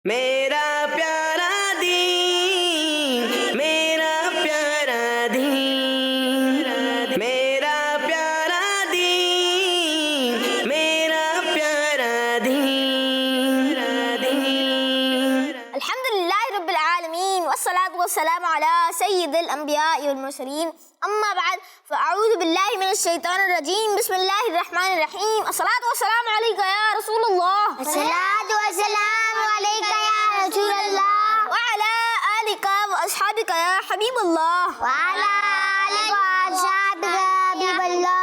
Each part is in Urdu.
میرا پیارا دین، میرا پیارا دین، میرا پیارا دین، میرا پیارا دین۔ الحمد للہ رب العالمین والصلاة والسلام علی سید الانبیاء والمرسلین، اما بعد فاعوذ باللہ من الشیطان الرجیم، بسم اللہ الرحمن الرحیم، الصلاة والسلام علیکہ یا رسول اللہ، الصلاة والسلام علیکہ یا رسول اللہ، وعلی آلکہ واصحابکہ یا حبیب اللہ، وعلی آلکہ واصحابکہ یا حبیب اللہ،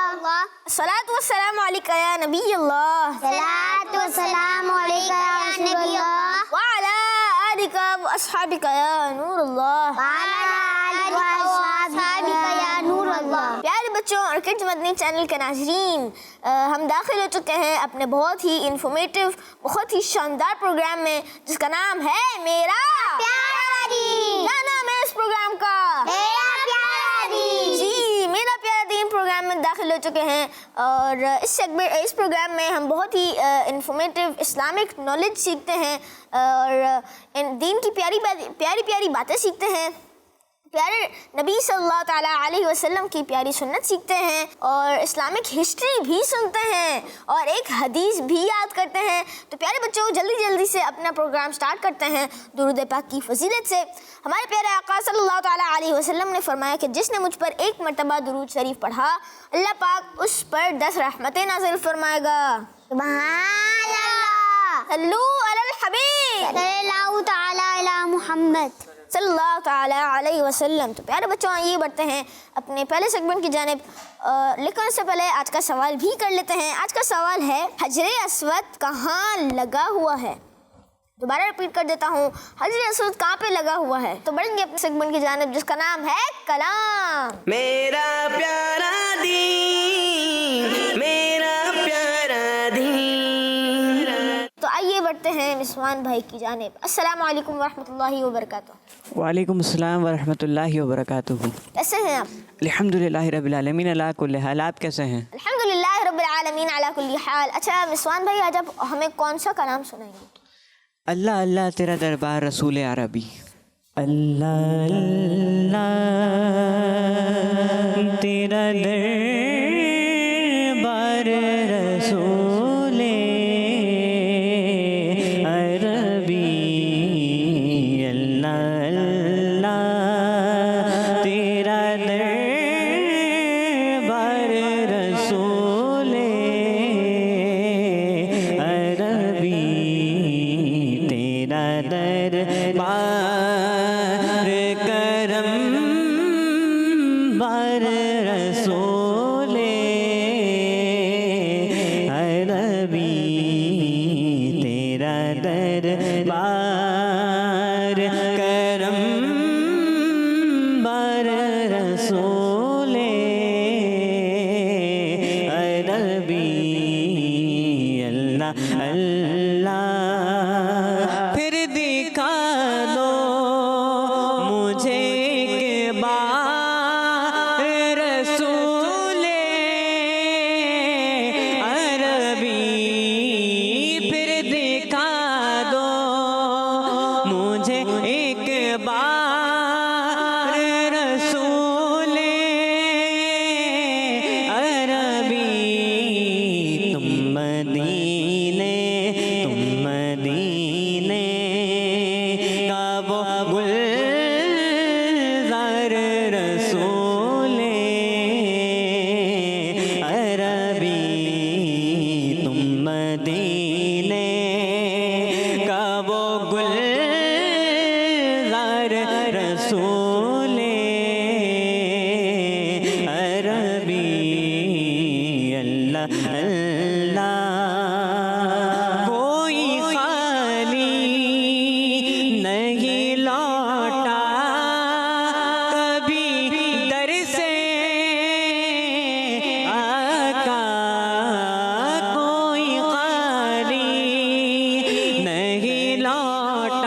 الصلاة والسلام علیکہ یا نبی اللہ، الصلاة والسلام علیکہ یا رسول اللہ، وعلی آلکہ واصحابکہ یا نور اللہ، وعلی آلکہ واصحابکہ یا نور اللہ۔ پیارے بچوں اور کڈز مدنی چینل کے ناظرین، ہم داخل ہو چکے ہیں اپنے بہت ہی انفارمیٹیو، بہت ہی شاندار پروگرام میں، جس کا نام ہے میرا پیارا دین، کیا نام ہے اس پروگرام کا؟ میرا پیارا دین۔ جی، میرا پیارا دین پروگرام میں داخل ہو چکے ہیں، اور اس پروگرام میں ہم بہت ہی انفارمیٹیو اسلامک نالج سیکھتے ہیں، اور دین کی پیاری باتیں سیکھتے ہیں، پیارے نبی صلی اللہ تعالیٰ علیہ وسلم کی پیاری سنت سیکھتے ہیں، اور اسلامک ہسٹری بھی سنتے ہیں، اور ایک حدیث بھی یاد کرتے ہیں۔ تو پیارے بچوں، جلدی سے اپنا پروگرام سٹارٹ کرتے ہیں درود پاک کی فضیلت سے۔ ہمارے پیارے آقا صلی اللہ تعالیٰ علیہ وسلم نے فرمایا کہ جس نے مجھ پر ایک مرتبہ درود شریف پڑھا، اللہ پاک اس پر 10 رحمتیں نازل فرمائے گا۔ سبحان اللہ، صلو علی الحبیب صلی اللہ تعالیٰ علی محمد۔ صلی اللہ تعالیٰ علیہ وسلم۔ تو پیارے بچوں، آئیے بڑھتے ہیں اپنے پہلے سیگمنٹ کی جانب، لیکن اس سے پہلے آج کا سوال بھی کر لیتے ہیں۔ آج کا سوال ہے، حجر اسود کہاں لگا ہوا ہے؟ دوبارہ رپیٹ کر دیتا ہوں، حجر اسود کہاں پہ لگا ہوا ہے؟ تو بڑھیں گے اپنے سیگمنٹ کی جانب، جس کا نام ہے کلام۔ میرا پیارا دین، میرا پیارا دین۔ تو آئیے بڑھتے ہیں مسمان بھائی کی جانب۔ السلام علیکم ورحمۃ اللہ وبرکاتہ۔ وعلیکم السلام ورحمۃ اللہ وبرکاتہ۔ کیسے ہیں آپ؟ الحمد للہ رب العالمین علی کل حال۔ آپ کیسے ہیں؟ الحمد للہ رب العالمین علی کل حال۔ اچھا مسمان بھائی، آج آپ ہمیں کون سا کلام سنائیں گے؟ اللہ اللہ تیرا دربار رسول عربی۔ اللہ اللہ تیرا دربار رسول عربی، اللہ اللہ تیرا دربار رسول عربی، تیرا دربار کرم بار رسول عربی، تیرا دربار کرم بار رسول عربی، اللہ اللہ پھر دکھا دو مجھے ایک بار رسول عربی، پھر دکھا دو مجھے ایک بار رسول عربی، تم مدینے کا وہ گلزار رسول عربی، تم مدینے کا وہ گلزار رسول عربی، اللہ اللہ کوئی خالی نہیں لوٹا کبھی در سے آقا، کوئی خالی نہیں لوٹا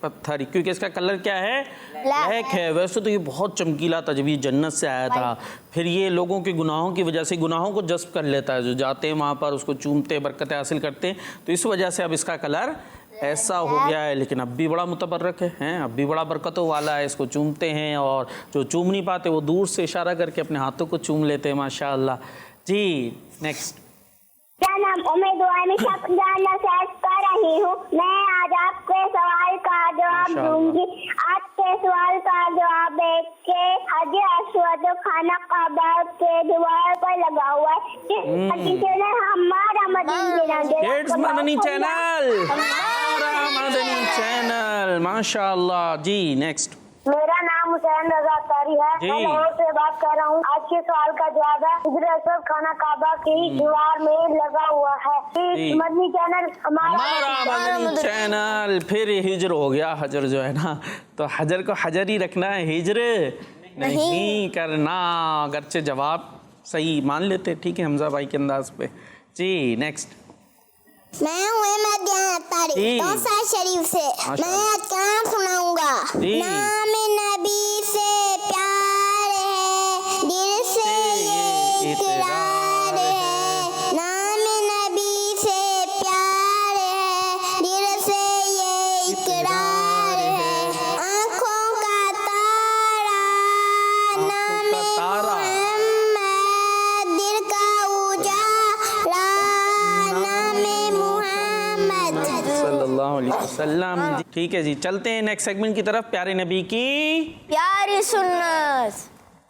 پتھر, کیونکہ اس کا کلر کیا ہے؟ بلیک ہے. ویسے تو یہ بہت چمکیلا تھا جب یہ جنت سے آیا تھا, پھر یہ لوگوں کے گناہوں کی وجہ سے گناہوں کو جذب کر لیتا ہے, جو جاتے ہیں وہاں پر اس کو چومتے, برکتیں حاصل کرتے ہیں, تو اس وجہ سے اب اس کا کلر ایسا ہو گیا ہے. لیکن اب بھی بڑا متبرک ہے, اب بھی بڑا برکتوں والا ہے, اس کو چومتے ہیں, اور جو چوم نہیں پاتے وہ دور سے اشارہ کر کے اپنے ہاتھوں کو چوم لیتے ہیں. ماشاءاللہ. جی نیکسٹ. کیا نام امید میں جاننا سرچ کر رہی ہوں. میں آج آپ کے سوال کا جواب دوں گی. آپ کے سوال کا جواب ہے کہ حجر اسود خانہ کعبہ کے دیوار پر لگا ہوا ہے. ہمارا مدنی چینل, ہمارا مدنی چینل. ماشاءاللہ. جی نیکسٹ. میرا نام حسین رضا تاری ہے. میں لاہور سے بات کر رہا ہوں. آج کے سوال کا جواب ہے حجر اسود خانہ کعبہ کی دیوار میں لگا ہوا ہے. مدنی چینل ہمارا مدنی چینل. پھر ہجر ہو گیا, حجر جو ہے نا, تو حجر کو حجر ہی رکھنا ہے, ہجر نہیں کرنا. اگرچہ جواب صحیح مان لیتے, ٹھیک ہے, حمزہ بھائی کے انداز پہ. جی نیکسٹ. میں ہوں احمد تاری دوسا شریف سے. میں کیا سناؤں گا. نام نبی سے پیار ہے, دل سے یہ اقرار ہے. نام نبی سے پیار ہے, دل سے یہ اقرار ہے. آنکھوں کا تارا نام محمد, دل کا اجالا نام محمد صلی اللہ علیہ وسلم. ٹھیک ہے جی, چلتے ہیں نیکسٹ سیگمنٹ کی طرف. پیارے نبی کی پیاری سنت.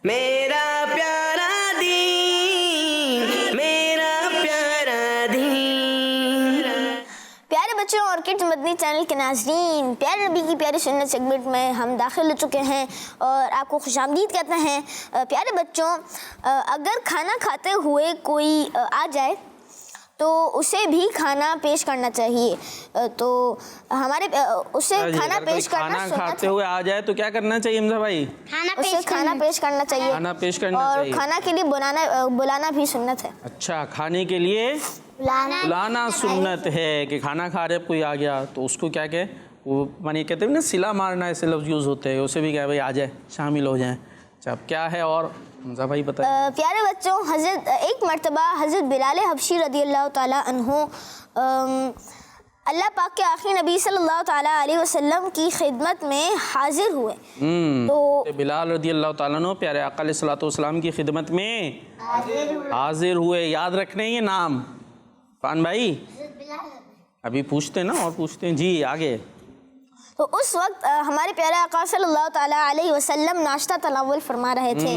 میرا پیارا دین, میرا پیارا دین. پیارے بچوں اور کڈز مدنی چینل کے ناظرین, پیارے نبی کی پیاری سنت سیگمنٹ میں ہم داخل ہو چکے ہیں اور آپ کو خوش آمدید کہتے ہیں. پیارے بچوں, اگر کھانا کھاتے ہوئے کوئی آ جائے تو اسے بھی کھانا پیش کرنا چاہیے. تو ہمارے اسے کھانا پیش کرنا کھانا کھاتے ہوئے آ جائے تو کیا کرنا چاہیے حمزہ بھائی؟ اسے کھانا پیش کرنا چاہیے. کھانا پیش کرنا اور چاہیے. کھانا کے لیے بلانا بھی سنت ہے. اچھا, کھانے کے لیے بلانا سنت ہے, کہ کھانا کھا رہے کوئی آ گیا تو اس کو کیا کہ وہ معنی کہتے ہیں نا, صلہ مارنا, ایسے لفظ یوز ہوتے ہیں, اسے بھی کہا بھائی آ جائے, شامل ہو جائیں. اچھا, اب کیا ہے اور حمزہ بھائی بتائیں. پیارے بچوں, ایک مرتبہ حضرت بلال حبشی رضی اللہ تعالیٰ عنہ اللہ پاک کے آخری نبی صلی اللہ تعالیٰ علیہ وسلم کی خدمت میں حاضر ہوئے. تو بلال رضی اللہ تعالیٰ عنہ پیارے آقا علیہ الصلوۃ والسلام کی خدمت میں حاضر ہوئے. یاد رکھنے یہ نام فان بھائی, ابھی پوچھتے ہیں نا اور پوچھتے ہیں. جی آگے. تو اس وقت ہمارے پیارے آقا صلی اللہ تعالیٰ علیہ وسلم ناشتہ تناول فرما رہے تھے,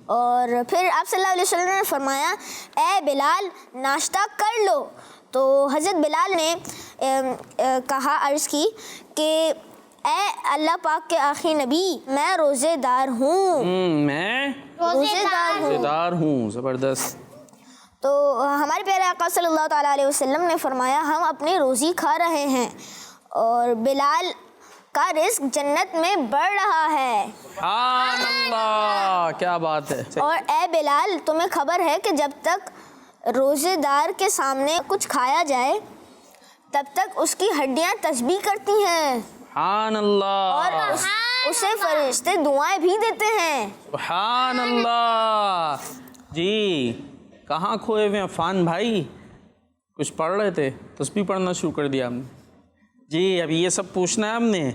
اور پھر آپ صلی اللہ علیہ وسلم نے فرمایا اے بلال ناشتہ کر لو. تو حضرت بلال نے کہا, عرض کی کہ اے اللہ پاک کے آخری نبی, میں روزے دار ہوں. میں روزے دار ہوں. زبردست. تو ہمارے پیارے آقا صلی اللہ تعالیٰ علیہ وسلم نے فرمایا ہم اپنی روزی کھا رہے ہیں اور بلال کا رزق جنت میں بڑھ رہا ہے. سبحان اللہ, کیا بات ہے. اور اے بلال, تمہیں خبر ہے کہ جب تک روزے دار کے سامنے کچھ کھایا جائے تب تک اس کی ہڈیاں تسبیح کرتی ہیں. سبحان اللہ. اور اسے فرشتے دعائیں بھی دیتے ہیں. سبحان اللہ. جی کہاں کھوئے ہوئے عفان بھائی؟ کچھ پڑھ رہے تھے, تسبیح پڑھنا شروع کر دیا ہم نے. جی ابھی یہ سب پوچھنا ہے ہم نے,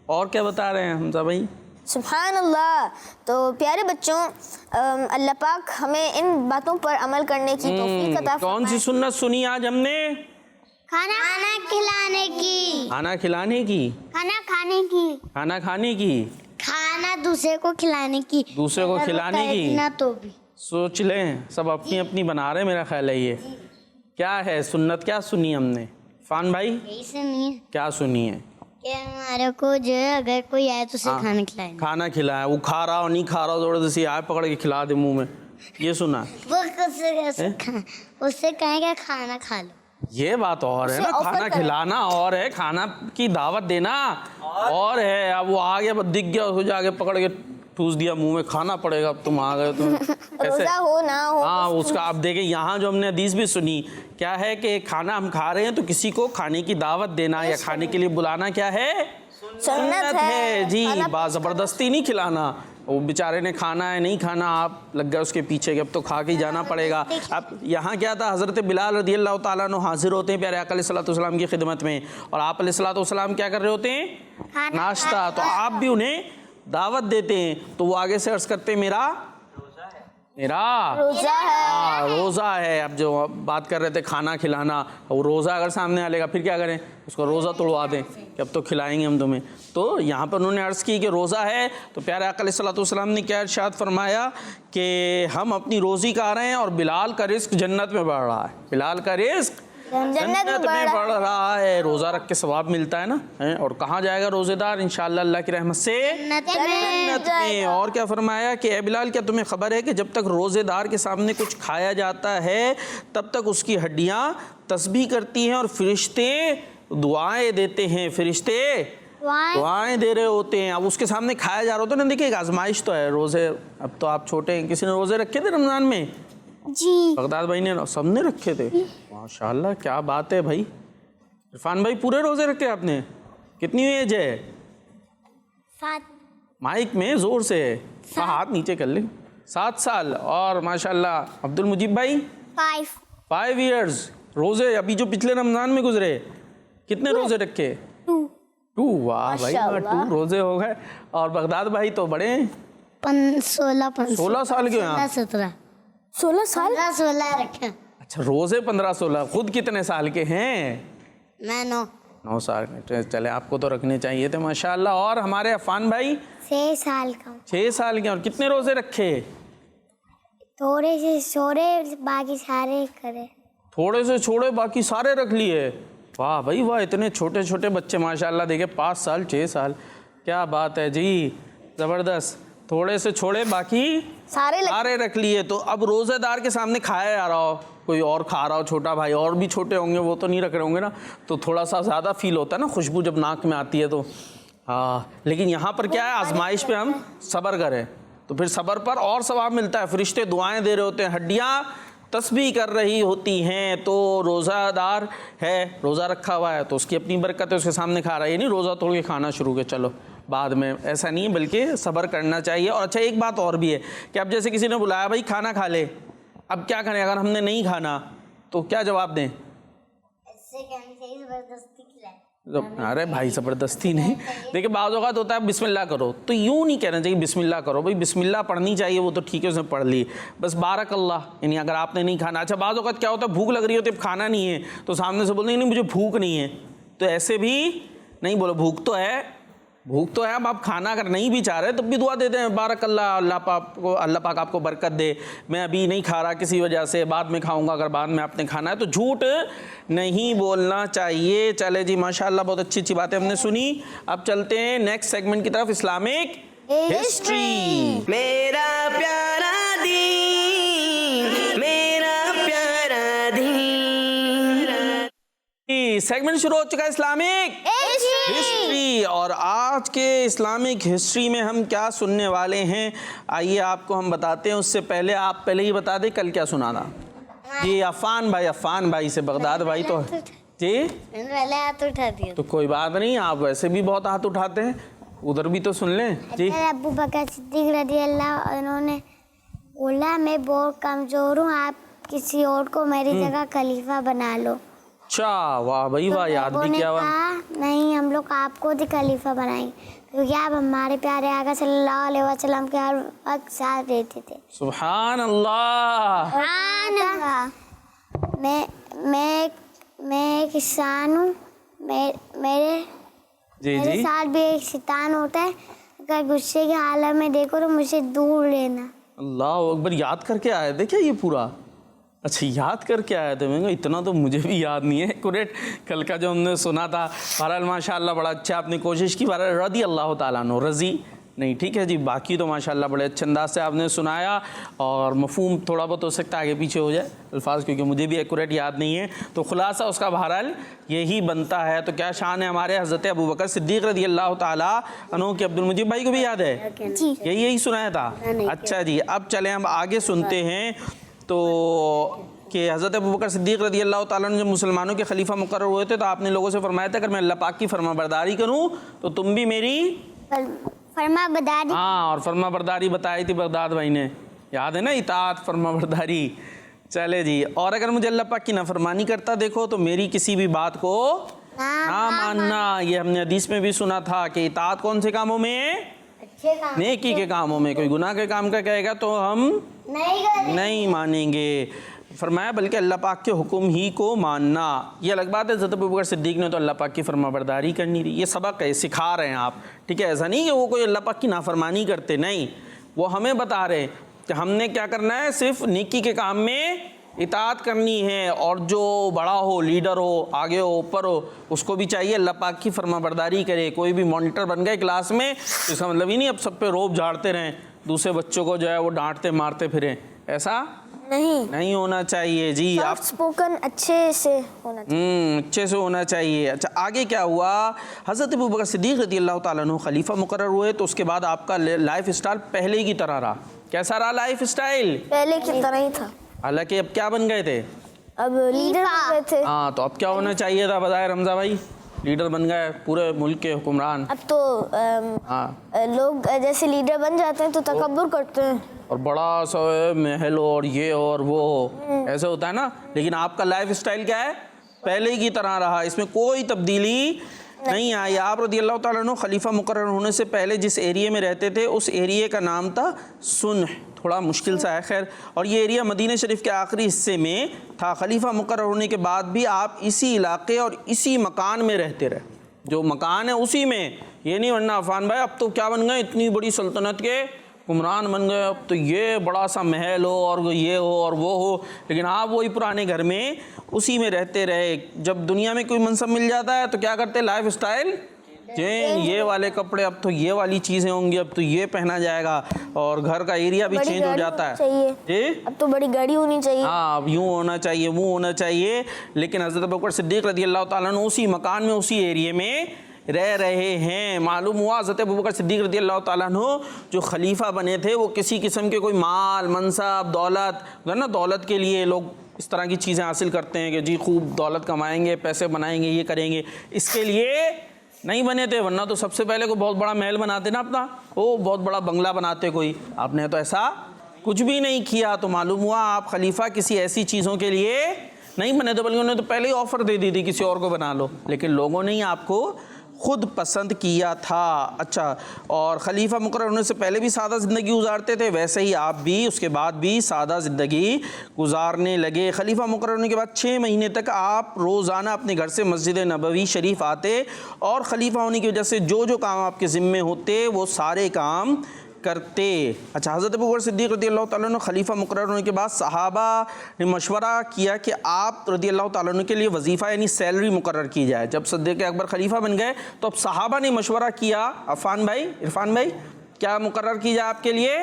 اور کیا بتا رہے ہیں حمزہ بھائی؟ سبحان اللہ. تو پیارے بچوں, اللہ پاک ہمیں ان باتوں پر عمل کرنے کی توفیق عطا فرمائے. کون سی سنت سنی آج ہم نے؟ کھانا کھلانے کی. کھانا کھلانے کی. کھانا کھانے کی. کھانا کھانے کی. کھانا دوسرے کو کھلانے کی. دوسرے کو کھلانے کی. نہ تو بھی سوچ لیں, سب اپنی اپنی بنا رہے, میرا خیال ہے یہ کیا ہے سنت. کیا سنی ہم نے فان بھائی؟ یہی سنیے. کیا سنی ہے؟ کہ ہمارے کو جو ہے اگر کوئی آئے تو اسے کھانا کھلائیں. کھانا کھلایا, وہ کھا رہا ہو نہیں کھا رہا ہو, زبردستی آئے پکڑ کے کھلا دے منہ میں, یہ سنا. وہ اس سے کہیں کہ کھانا کھا لو. یہ بات اور ہے نا, کھانا کھلانا اور ہے, کھانا کی دعوت دینا اور ہے. اب وہ آگے دکھ گیا, اس کو جا کے پکڑ کے ٹھوس دیا منہ میں, کھانا پڑے گا اب تم آ گئے تم روزہ ہو نہ ہو. ہاں اس کا. اب دیکھیں یہاں جو ہم نے حدیث بھی سنی, کیا ہے کہ کھانا ہم کھا رہے ہیں تو کسی کو کھانے کی دعوت دینا یا کھانے کے لیے بلانا کیا ہے؟ سنت ہے جی، زبردستی نہیں کھلانا. وہ بیچارے نے کھانا ہے نہیں کھانا، آپ لگ گئے اس کے پیچھے کہ اب تو کھا کے ہی جانا پڑے گا. اب یہاں کیا تھا، حضرت بلال رضی اللہ تعالیٰ عنہ حاضر ہوتے ہیں پیارے آقا علیہ الصلوۃ والسلام کی خدمت میں، اور آپ علیہ الصلوۃ والسلام کیا کر رہے ہوتے ہیں، ناشتہ. تو آپ بھی انہیں دعوت دیتے ہیں، تو وہ آگے سے عرض کرتے ہیں میرا روزہ ہے. اب جو بات کر رہے تھے کھانا کھلانا، وہ روزہ اگر سامنے آ لے گا پھر کیا کریں، اس کو روزہ توڑوا دیں کہ اب تو کھلائیں گے ہم تمہیں. تو یہاں پر انہوں نے عرض کی کہ روزہ ہے، تو پیارے آقا علیہ الصلوۃ والسلام نے کیا ارشاد فرمایا کہ ہم اپنی روزی کھا رہے ہیں اور بلال کا رزق جنت میں بڑھ رہا ہے. بلال کا رزق جنت میں بڑھ رہا ہے. روزہ رکھ کے ثواب ملتا ہے نا. اور کہاں جائے گا روزے دار انشاءاللہ اللہ کی رحمت سے، جنت میں. اور کیا فرمایا کہ اے بلال کیا تمہیں خبر ہے کہ جب تک روزے دار کے سامنے کچھ کھایا جاتا ہے تب تک اس کی ہڈیاں تسبیح کرتی ہیں اور فرشتے دعائیں دیتے ہیں، فرشتے دعائیں دے رہے ہوتے ہیں. اب اس کے سامنے کھایا جا رہا ہوتا ہے نا. دیکھیں ایک آزمائش تو ہے. روزے اب تو آپ چھوٹے ہیں، کسی نے روزے رکھے تھے رمضان میں؟ جی بغداد بھائی نے سب نے رکھے تھے. ماشاءاللہ کیا بات ہے بھائی. عرفان بھائی پورے روزے رکھے آپ نے؟ کتنی ایج ہے؟ 7. مائک میں زور سے ہاتھ نیچے کر لیں. 7 سال. اور ماشاءاللہ عبد المجیب بھائی 5 ایئرز. روزے ابھی جو پچھلے رمضان میں گزرے کتنے روزے رکھے؟ 2. واہ بھائی 2 روزے ہو گئے. اور بغداد بھائی تو بڑے ہیں، 16 سال کے ہیں. 16 رکھے. اچھا روزے 15-16. خود کتنے سال کے ہیں؟ میں 9 سال کے. چلے آپ کو تو رکھنے چاہیے تھے ماشاءاللہ. اور ہمارے عفان بھائی 6 سال کا. 6 سال کے. اور کتنے روزے رکھے؟ تھوڑے سے چھوڑے باقی سارے کرے. تھوڑے سے چھوڑے باقی سارے رکھ لیے. واہ بھائی واہ، اتنے چھوٹے چھوٹے بچے ماشاءاللہ. دیکھیں 5 سال 6 سال، کیا بات ہے جی، زبردست. تھوڑے سے چھوڑے باقی سارے رکھ لیے. تو اب روزہ دار کے سامنے کھایا جا رہا ہو، کوئی اور کھا رہا ہو، چھوٹا بھائی اور بھی چھوٹے ہوں گے، وہ تو نہیں رکھ رہے ہوں گے نا، تو تھوڑا سا زیادہ فیل ہوتا ہے نا، خوشبو جب ناک میں آتی ہے تو. ہاں لیکن یہاں پر کیا ہے، آزمائش پہ ہم صبر کریں تو پھر صبر پر اور ثواب ملتا ہے. فرشتے دعائیں دے رہے ہوتے ہیں، ہڈیاں تسبیح کر رہی ہوتی ہیں. تو روزہ دار ہے، روزہ رکھا ہوا ہے تو اس کی اپنی برکت ہے، اس کے سامنے کھا رہا ہے. یہ نہیں روزہ توڑ کے کھانا شروع کے چلو بعد میں، ایسا نہیں ہے، بلکہ صبر کرنا چاہیے. اور اچھا ایک بات اور بھی ہے کہ اب جیسے کسی نے بلایا بھائی کھانا کھا لے، اب کیا کریں اگر ہم نے نہیں کھانا تو کیا جواب دیں؟ ارے بھائی زبردستی نہیں. دیکھیں بعض اوقات ہوتا ہے بسم اللہ کرو، تو یوں نہیں کہنا چاہیے بسم اللہ کرو. بھائی بسم اللہ پڑھنی چاہیے، وہ تو ٹھیک ہے اس نے پڑھ لی، بس بارک اللہ، یعنی اگر آپ نے نہیں کھانا. اچھا بعض اوقات کیا ہوتا ہے بھوک لگ رہی ہوتی ہے، کھانا نہیں ہے تو سامنے سے بولتے ہیں نہیں مجھے بھوک نہیں ہے، تو ایسے بھی نہیں بولو، بھوک تو ہے اب آپ کھانا اگر نہیں بھی چاہ رہے تب بھی دعا دے دیں بارک اللہ، اللہ پاک آپ کو برکت دے، میں ابھی نہیں کھا رہا کسی وجہ سے، بعد میں کھاؤں گا اگر بعد میں آپ نے کھانا ہے. تو جھوٹ نہیں بولنا چاہیے. چلے جی ماشاءاللہ بہت اچھی باتیں ہم نے سنی. اب چلتے ہیں نیکسٹ سیگمنٹ کی طرف، اسلامک ہسٹری. میرا پیارا دین، میرا پیارا دین. سیگمنٹ شروع ہو چکا ہے اسلامک ہسٹری. اور آج کے اسلامک ہسٹری میں ہم کیا سننے والے ہیں آئیے آپ کو ہم بتاتے ہیں. اس سے پہلے آپ پہلے ہی بتا دیں کل کیا سنا تھا. جی عفان بھائی سے بغداد بھائی تو جی پہلے ہاتھ اٹھا دیا تو کوئی بات نہیں، آپ ویسے بھی بہت ہاتھ اٹھاتے ہیں، ادھر بھی تو سن لیں. جی ابو بکر صدیق رضی اللہ انہوں نے بولا میں بہت کمزور ہوں، آپ کسی اور کو میری جگہ خلیفہ بنا لو. اچھا واہ بھائی واہ، یاد بھی کیا ہوا. نہیں ہم لوگ آپ کو بھی خلیفہ بنائیں کیونکہ آپ ہمارے پیارے آقا صلی اللہ علیہ وسلم کے ہر وقت ساتھ رہتے تھے. سبحان اللہ. میں ایک انسان ہوں، میرے ساتھ بھی ایک شیطان ہوتا ہے، اگر غصے کی حالت میں دیکھو تو مجھے دور لینا. اللہ اکبر. یاد کر کے آئے دیکھیں یہ پورا. اچھا یاد کر کے آیا تھا. میں کہا اتنا تو مجھے بھی یاد نہیں ہے ایکوریٹ کل کا جو ہم نے سنا تھا. بہرحال ماشاء اللہ بڑا اچھا آپ نے کوشش کی. بہرحال رضی اللہ تعالیٰ عنہ، رضی نہیں ٹھیک ہے جی. باقی تو ماشاءاللہ بڑے اچھے انداز سے آپ نے سنایا، اور مفہوم تھوڑا بہت ہو سکتا ہے آگے پیچھے ہو جائے الفاظ، کیونکہ مجھے بھی ایکوریٹ یاد نہیں ہے. تو خلاصہ اس کا بہرحال یہی بنتا ہے. تو کیا شان ہے ہمارے حضرت ابو بکر صدیق رضی اللہ تعالیٰ عنہ کے. عبد المجیب بھائی کو بھی یاد ہے؟ یہی سنایا تھا. اچھا جی اب چلیں ہم آگے سنتے ہیں. تو کہ حضرت ابوبکر صدیق رضی اللہ تعالیٰ عنہ جب مسلمانوں کے خلیفہ مقرر ہوئے تھے تو آپ نے لوگوں سے فرمایا تھا اگر میں اللہ پاک کی فرما برداری کروں تو تم بھی میری فرما برداری. ہاں اور فرما برداری بتائی تھی بغداد بھائی نے, یاد ہے نا, اطاعت فرما برداری. چلے جی, اور اگر مجھے اللہ پاک کی نافرمانی کرتا دیکھو تو میری کسی بھی بات کو نہ ماننا. یہ ہم نے حدیث میں بھی سنا تھا کہ اطاعت کون سے کاموں میں؟ نیکی کے کاموں میں. کوئی گناہ کے کام کا کہے گا تو ہم نہیں مانیں گے. فرمایا بلکہ اللہ پاک کے حکم ہی کو ماننا. یہ الگ بات ہے حضرت ابوبکر صدیق نے تو اللہ پاک کی فرما برداری کرنی تھی. یہ سبق ہے, سکھا رہے ہیں آپ, ٹھیک ہے. ایسا نہیں کہ وہ کوئی اللہ پاک کی نافرمانی کرتے, نہیں, وہ ہمیں بتا رہے ہیں کہ ہم نے کیا کرنا ہے, صرف نیکی کے کام میں اطاعت کرنی ہے. اور جو بڑا ہو, لیڈر ہو, آگے ہو, اوپر ہو, اس کو بھی چاہیے اللہ پاک کی فرما برداری کرے. کوئی بھی مانیٹر بن گئے کلاس میں, اس کا مطلب ہی نہیں اب سب پہ روب جھاڑتے رہیں, دوسرے بچوں کو جو ہے وہ ڈانٹتے مارتے پھریں. ایسا نہیں ہونا چاہیے جی. آپ اسپوکن اچھے سے ہونا چاہیے, اچھے سے ہونا چاہیے. اچھا آگے کیا ہوا, حضرت ابوبکر صدیق رضی اللہ تعالیٰ عنہ خلیفہ مقرر ہوئے تو اس کے بعد آپ کا لائف اسٹائل پہلے کی طرح رہا. کیسا رہا لائف اسٹائل؟ پہلے کی طرح ہی تھا. حالانکہ اب کیا بن گئے تھے؟ اب لیڈر بن گئے تھے. ہاں تو اب کیا ہونا چاہیے تھا بظاہر حمزہ بھائی؟ لیڈر بن گئے, پورے ملک کے حکمران. اب تو لوگ جیسے لیڈر بن جاتے ہیں تو تکبر کرتے ہیں اور بڑا سا محل اور یہ اور وہ ایسے ہوتا ہے نا. لیکن آپ کا لائف اسٹائل کیا ہے؟ پہلے کی طرح رہا, اس میں کوئی تبدیلی نہیں آئی. آپ رضی اللہ تعالیٰ عنہ خلیفہ مقرر ہونے سے پہلے جس ایریے میں رہتے تھے اس ایریے کا نام تھا سنح. تھوڑا مشکل سا ہے خیر, اور یہ ایریا مدینہ شریف کے آخری حصے میں تھا. خلیفہ مقرر ہونے کے بعد بھی آپ اسی علاقے اور اسی مکان میں رہتے رہے. جو مکان ہے اسی میں, یہ نہیں ورنہ عفان بھائی اب تو کیا بن گئے, اتنی بڑی سلطنت کے حکمران بن گئے, اب تو یہ بڑا سا محل ہو اور یہ ہو اور وہ ہو. لیکن آپ وہی پرانے گھر میں اسی میں رہتے رہے. جب دنیا میں کوئی منصب مل جاتا ہے تو کیا کرتے, لائف اسٹائل یہ والے کپڑے, اب تو یہ والی چیزیں ہوں گی, اب تو یہ پہنا جائے گا, اور گھر کا ایریا بھی چینج ہو جاتا ہے. جی اب تو بڑی گاڑی ہونی چاہیے, ہاں اب یوں ہونا چاہیے, وہ ہونا چاہیے. لیکن حضرت ابوبکر صدیق رضی اللہ تعالیٰ عنہ اسی مکان میں اسی ایریے میں رہ رہے ہیں. معلوم ہوا حضرت ابوبکر صدیق رضی اللہ تعالیٰ عنہ جو خلیفہ بنے تھے وہ کسی قسم کے کوئی مال, منصب, دولت نا, دولت کے لیے لوگ اس طرح کی چیزیں حاصل کرتے ہیں کہ جی خوب دولت کمائیں گے, پیسے بنائیں گے, یہ کریں گے, اس کے لیے نہیں بنے تھے. ورنہ تو سب سے پہلے کوئی بہت بڑا محل بناتے نا اپنا, وہ بہت بڑا بنگلہ بناتے کوئی. آپ نے تو ایسا کچھ بھی نہیں کیا. تو معلوم ہوا آپ خلیفہ کسی ایسی چیزوں کے لیے نہیں بنے تھے, بلکہ انہوں نے تو پہلے ہی آفر دے دی تھی کسی اور کو بنا لو, لیکن لوگوں نے ہی آپ کو خود پسند کیا تھا. اچھا, اور خلیفہ مقرر ہونے سے پہلے بھی سادہ زندگی گزارتے تھے, ویسے ہی آپ بھی اس کے بعد بھی سادہ زندگی گزارنے لگے. خلیفہ مقرر ہونے کے بعد 6 مہینے تک آپ روزانہ اپنے گھر سے مسجد نبوی شریف آتے, اور خلیفہ ہونے کی وجہ سے جو جو کام آپ کے ذمے ہوتے وہ سارے کام کرتے. اچھا, حضرت ابوبکر صدیق رضی اللہ تعالیٰ عنہ خلیفہ مقرر ہونے کے بعد صحابہ نے مشورہ کیا کہ آپ رضی اللہ تعالیٰ عنہ کے لیے وظیفہ یعنی سیلری مقرر کی جائے. جب صدیق اکبر خلیفہ بن گئے تو اب صحابہ نے مشورہ کیا, عرفان بھائی کیا مقرر کی جائے آپ کے لیے؟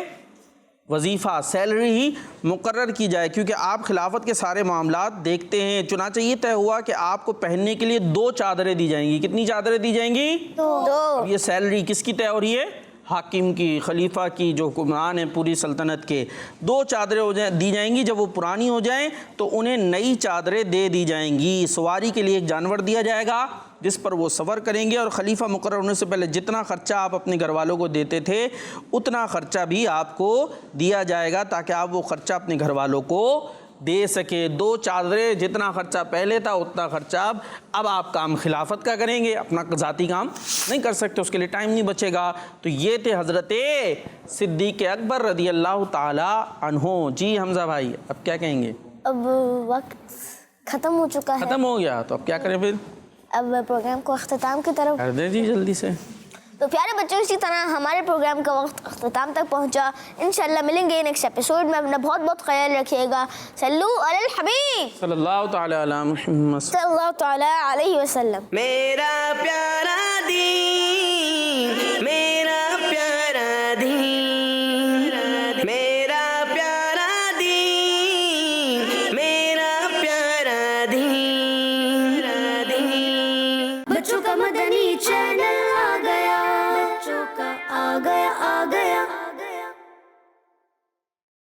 وظیفہ, سیلری ہی مقرر کی جائے, کیونکہ آپ خلافت کے سارے معاملات دیکھتے ہیں. چنانچہ یہ طے ہوا کہ آپ کو پہننے کے لیے 2 چادریں دی جائیں گی. کتنی چادریں دی جائیں گی؟ 2. یہ سیلری کس کی طے ہو رہی ہے؟ حاکم کی, خلیفہ کی, جو حکمران ہیں پوری سلطنت کے. 2 چادریں دی جائیں گی. جب وہ پرانی ہو جائیں تو انہیں نئی چادریں دے دی جائیں گی. سواری کے لیے ایک جانور دیا جائے گا جس پر وہ سفر کریں گے, اور خلیفہ مقرر ہونے سے پہلے جتنا خرچہ آپ اپنے گھر والوں کو دیتے تھے اتنا خرچہ بھی آپ کو دیا جائے گا, تاکہ آپ وہ خرچہ اپنے گھر والوں کو دے سکے. 2 چادریں, جتنا خرچہ پہلے تھا اتنا خرچہ اب آپ کام خلافت کا کریں گے, اپنا ذاتی کام نہیں کر سکتے, اس کے لیے ٹائم نہیں بچے گا. تو یہ تھے حضرت صدیق اکبر رضی اللہ تعالی عنہ. جی حمزہ بھائی اب کیا کہیں گے؟ اب وقت ختم ہو چکا ہے, ختم ہو گیا, تو اب کیا کریں پھر؟ اب پروگرام کو اختتام کی طرف کر دیں جی جلدی سے. تو پیارے بچوں, اسی طرح ہمارے پروگرام کا وقت اختتام تک پہنچا. انشاءاللہ ملیں گے نیکسٹ ایپیسوڈ میں. اپنا بہت بہت خیال رکھیے گا. صلو علی الحبیب صلی اللہ تعالی علی محمد صلی اللہ تعالی علیہ وسلم. میرا پیارا دین, میرا پیارا دین, میرا پیارا دین, میرا پیارا دین. بچوں کا مدنی چینل